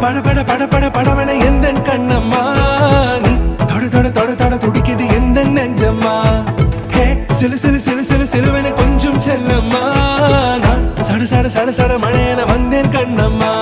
பட பட பட பட படவன எந்த கண்ணம்மா நீ தொட தொட தொட தொட துடிக்குது எந்த நெஞ்சம்மா ஹே சிலு சிலு சிலு சிலு சிலுவன கொஞ்சம் செல்லம்மா நான் சட சட சட சட மழையன வந்தேன் கண்ணம்மா